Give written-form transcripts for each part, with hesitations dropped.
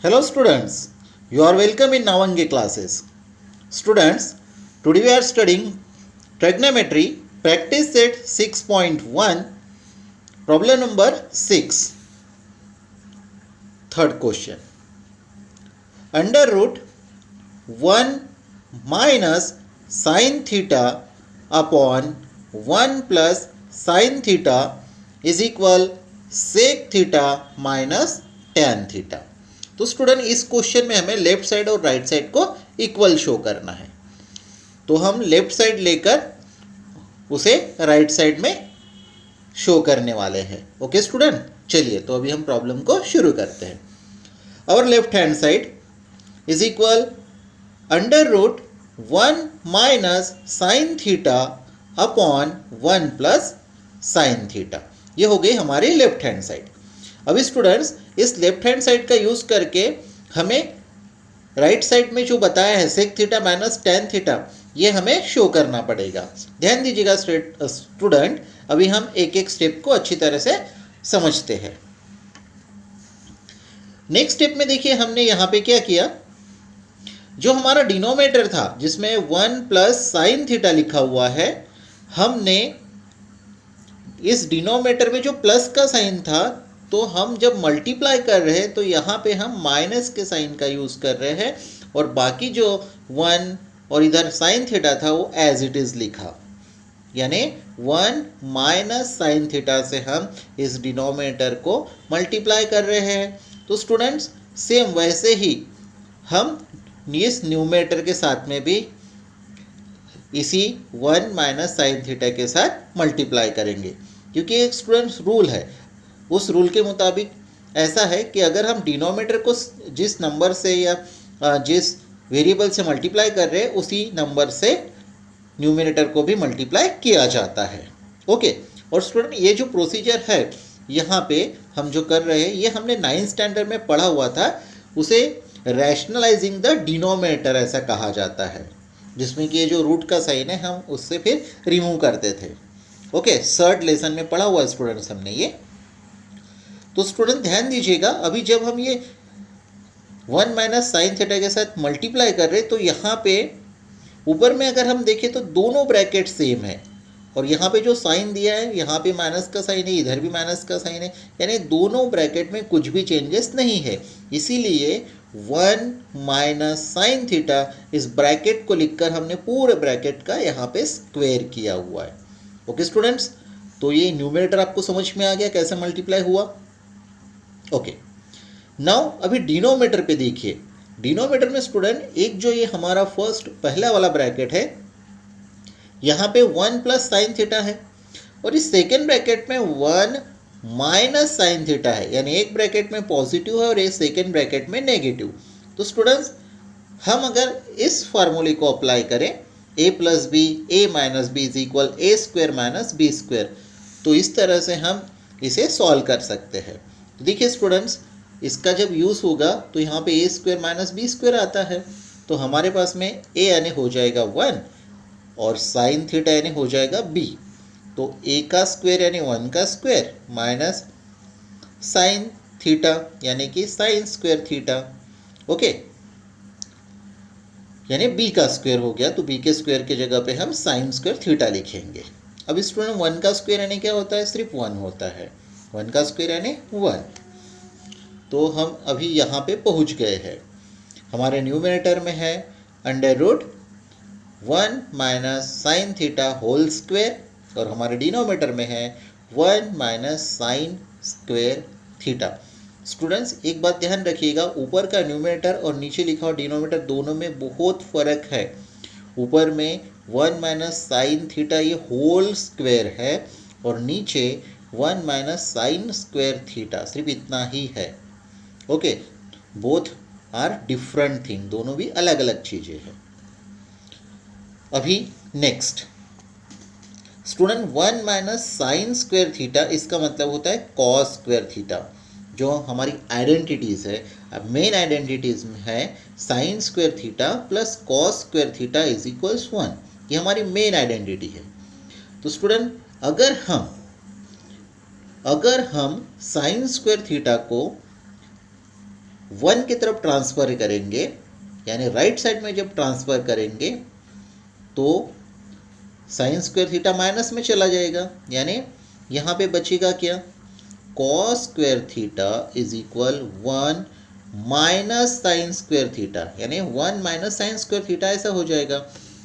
Hello students, you are welcome in Navange classes. Students, today we are studying trigonometry practice set 6.1 problem number 6. Third question. Under root 1 minus sin theta upon 1 plus sin theta is equal sec theta minus tan theta. तो student इस question में हमें left side और right side को equal show करना है, तो हम लेफ्ट साइड लेकर उसे राइट साइड में शो करने वाले हैं. ओके स्टूडेंट, चलिए तो अभी हम प्रॉब्लम को शुरू करते हैं. Our left hand side is equal under root 1 minus sine theta upon 1 plus sine theta. ये हो गई हमारी लेफ्ट हैंड साइड. अभी स्टूडेंट्स इस लेफ्ट हैंड साइड का यूज़ करके हमें राइट साइड में जो बताया है sec theta minus tan theta, ये हमें शो करना पड़ेगा. ध्यान दीजिएगा स्टूडेंट, अभी हम एक एक स्टेप को अच्छी तरह से समझते हैं. नेक्स्ट स्टेप में देखिए हमने यहाँ पे क्या किया, जो हमारा डिनोमिनेटर था जिसमें 1 प्लस साइन थीटा लिखा हुआ है, हमने इस डिनोमिनेटर में जो प्लस का साइन था, तो हम जब मल्टीप्लाई कर रहे हैं तो यहाँ पे हम माइनस के साइन का यूज़ कर रहे हैं और बाकी जो 1 और इधर साइन थीटा था वो एज इट इज़ लिखा, यानी 1 माइनस साइन थीटा से हम इस डिनोमिनेटर को मल्टीप्लाई कर रहे हैं. तो स्टूडेंट्स सेम वैसे ही हम इस न्यूमरेटर के साथ में भी इसी 1 माइनस साइन थीटा के साथ मल्टीप्लाई करेंगे, क्योंकि एक स्टूडेंट्स रूल है. उस रूल के मुताबिक ऐसा है कि अगर हम डिनोमिनेटर को जिस नंबर से या जिस वेरिएबल से मल्टीप्लाई कर रहे हैं उसी नंबर से न्यूमरेटर को भी मल्टीप्लाई किया जाता है. ओके, और स्टूडेंट ये जो प्रोसीजर है यहाँ पे हम जो कर रहे हैं, ये हमने 9th स्टैंडर्ड में पढ़ा हुआ था. उसे रैशनलाइजिंग द डिनोमिनेटर ऐसा कहा जाता है, जिसमें कि ये जो रूट का साइन है हम उससे फिर रिमूव करते थे. ओके, 3rd लेसन में पढ़ा हुआ स्टूडेंट्स हमने ये. तो स्टूडेंट ध्यान दीजिएगा, अभी जब हम ये 1 माइनस साइन थीटा के साथ मल्टीप्लाई कर रहे हैं तो यहाँ पे ऊपर में अगर हम देखें तो दोनों ब्रैकेट सेम है, और यहाँ पे जो साइन दिया है यहाँ पे माइनस का साइन है, इधर भी माइनस का साइन है, यानी दोनों ब्रैकेट में कुछ भी चेंजेस नहीं है. इसीलिए 1 माइनस साइन थीटा इस ब्रैकेट को लिखकर हमने पूरे ब्रैकेट का यहाँ पे स्क्वायर किया हुआ है. ओके स्टूडेंट्स, तो ये न्यूमरेटर आपको समझ में आ गया कैसे मल्टीप्लाई हुआ. ओके, नाउ अभी डिनोमिनेटर पे देखिए. डिनोमिनेटर में स्टूडेंट एक जो ये हमारा फर्स्ट पहला वाला ब्रैकेट है, यहाँ पे 1 प्लस साइन थीटा है, और इस सेकेंड ब्रैकेट में 1 माइनस साइन थीटा है, यानी एक ब्रैकेट में पॉजिटिव है और एक सेकेंड ब्रैकेट में नेगेटिव. तो स्टूडेंट्स हम अगर इस फार्मूले को अप्लाई करें, a plus b a minus b is equal a square minus b square, तो इस तरह से हम इसे सॉल्व कर सकते हैं. तो देखिए स्टूडेंट्स, इसका जब यूज़ होगा तो यहाँ पे ए स्क्वायर माइनस बी स्क्वायर आता है, तो हमारे पास में ए यानी हो जाएगा 1 और साइन थीटा यानी हो जाएगा b. तो a का स्क्वायर यानी 1 का स्क्वायर माइनस साइन थीटा यानी कि साइन स्क्वायर थीटा. ओके, यानी b का स्क्वायर हो गया, तो b के स्क्वायर की जगह पे हम साइन स्क्वायर थीटा लिखेंगे. अब स्टूडेंट 1 का स्क्वायर यानी क्या होता है, सिर्फ 1 होता है. 1 का स्क्वायर यानी 1. तो हम अभी यहाँ पे पहुँच गए हैं. हमारे न्यूमरेटर में है under root 1 minus sine theta whole square, और हमारे डिनोमिनेटर में है 1 minus sine square theta. Students एक बात ध्यान रखिएगा, ऊपर का न्यूमरेटर और नीचे लिखा हुआ डिनोमिनेटर दोनों में बहुत फ़र्क है. ऊपर में 1 माइनस साइन थीटा ये होल स्क्वायर है, और नीचे 1 माइनस साइन स्क्वायर थीटा सिर्फ इतना ही है. Okay, both are different thing, दोनों भी अलग अलग चीज़ें हैं. अभी next student 1 minus sine square theta, इसका मतलब होता है कॉस स्क्वायर थीटा. जो हमारी आइडेंटिटीज़ है, मेन आइडेंटिटीज़ में है sign square theta plus cos square theta is equals 1. ये हमारी मेन आइडेंटिटी है. तो स्टूडेंट अगर हम साइन स्क्वायर थीटा को 1 की तरफ ट्रांसफ़र करेंगे, यानी राइट साइड में जब ट्रांसफ़र करेंगे तो साइन स्क्वायर थीटा माइनस में चला जाएगा, यानी यहाँ पे बचेगा क्या, cos square theta is equal 1 minus sine square theta, यानी 1 माइनस साइन स्क्वायर थीटा ऐसा हो जाएगा।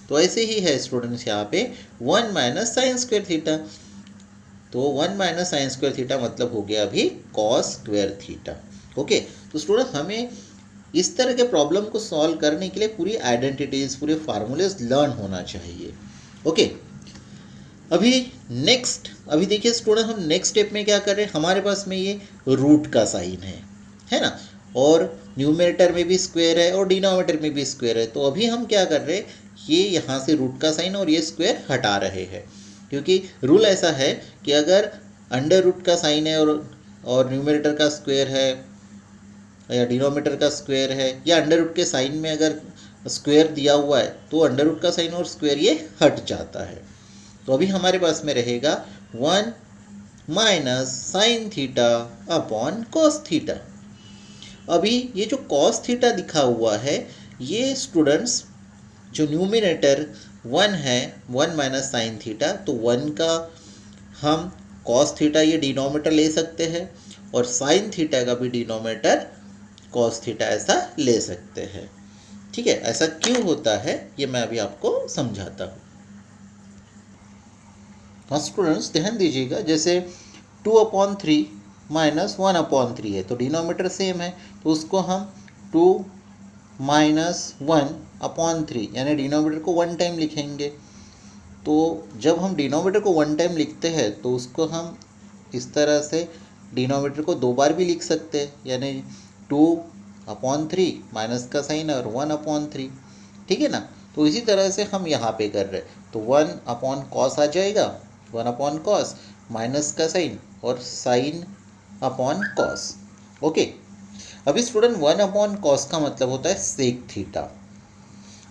तो ऐसे ही है स्टूडेंट्स, यहाँ पे 1 माइनस साइन स्क्वायर थीटा, तो 1 माइनस साइन स्क्वायर थीटा मतलब हो गया अभी कॉस स्क्वायर थीटा। ओके, तो स्टूडेंट हमें इस तरह के प्रॉब्लम को सॉल्व करने के लिए पूरी आइडेंटिटीज, पूरे फार्मूलेज लर्न होना चाहिए। ओके, अभी देखिए स्टूडेंट, हम नेक्स्ट स्टेप में क्या कर रहे हैं, हमारे पास में ये रूट का साइन है ना, और न्यूमरेटर में भी स्क्वायर है और डिनोमिनेटर में भी स्क्वायर है। तो अभी हम क्या कर रहे हैं, ये यहाँ से रूट का साइन और ये स्क्वायर हटा रहे हैं, क्योंकि रूल ऐसा है कि अगर अंडर रूट का साइन है और न्यूमरेटर का स्क्वायर है या डिनोमिनेटर का स्क्वायर है, या अंडर रूट के साइन में अगर स्क्वायर दिया हुआ है तो अंडर रूट का साइन और स्क्वायर ये हट जाता है। तो अभी हमारे पास में रहेगा 1 minus sine theta upon cos theta. अभी ये जो कॉस थीटा दिखा हुआ है, ये स्टूडेंट्स जो न्यूमिनेटर 1 है, 1 माइनस साइन थीटा, तो 1 का हम कॉस थीटा ये डिनोमिनेटर ले सकते हैं और साइन थीटा का भी डिनोमिनेटर कॉस थीटा ऐसा ले सकते हैं। ठीक है, ऐसा क्यों होता है ये मैं अभी आपको समझाता हूँ। हाँ स्टूडेंट्स, ध्यान दीजिएगा, जैसे 2/3 माइनस 1/3 है, तो डिनोमिनेटर सेम है, तो उसको हम 2 माइनस 1/3 यानी डिनोमिनेटर को 1 टाइम लिखेंगे। तो जब हम डिनोमिनेटर को 1 टाइम लिखते हैं तो उसको हम इस तरह से डिनोमिनेटर को 2 बार भी लिख सकते हैं, यानी 2/3 माइनस का साइन और 1/3, ठीक है ना। तो इसी तरह से हम यहाँ पे कर रहे हैं, तो 1/cos आ जाएगा, 1/cos माइनस का साइन और sin/cos। ओके, अभी स्टूडेंट 1/cos का मतलब होता है सेक थीटा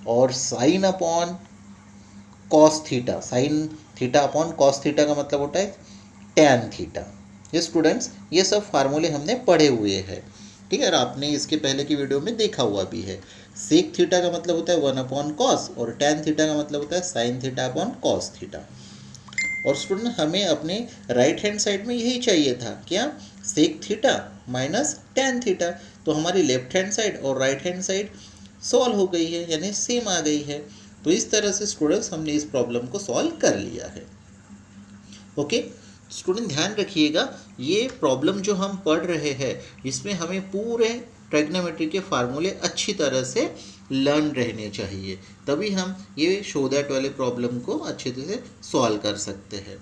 और sin/cos थीटा, sin थीटा/cos थीटा का मतलब होता है tan थीटा। ये स्टूडेंट्स, ये सब फार्मूले हमने पढ़े हुए हैं, ठीक है, और आपने इसके पहले की वीडियो में देखा हुआ भी है। सेक थीटा का मतलब होता है 1/cos और tan थीटा का मतलब होता है sin थीटा/cos थीटा। और स्टूडेंट हमें अपने राइट हैंड साइड में यही चाहिए था, क्या, sec theta minus tan theta. तो हमारी लेफ्ट हैंड साइड और राइट हैंड साइड सॉल्व हो गई है, यानी सेम आ गई है। तो इस तरह से स्टूडेंट्स हमने इस प्रॉब्लम को सॉल्व कर लिया है। ओके स्टूडेंट, ध्यान रखिएगा, ये प्रॉब्लम जो हम पढ़ रहे हैं इसमें हमें पूरे ट्रिग्नोमेट्री के फार्मूले अच्छी तरह से लर्न रहने चाहिए, तभी हम ये शो दैट वाले प्रॉब्लम को अच्छे तरह से सॉल्व कर सकते हैं।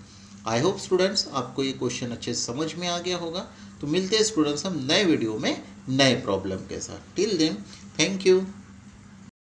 आई होप स्टूडेंट्स आपको ये क्वेश्चन अच्छे से समझ में आ गया होगा। तो मिलते हैं स्टूडेंट्स हम नए वीडियो में नए प्रॉब्लम के साथ। Till then, thank you.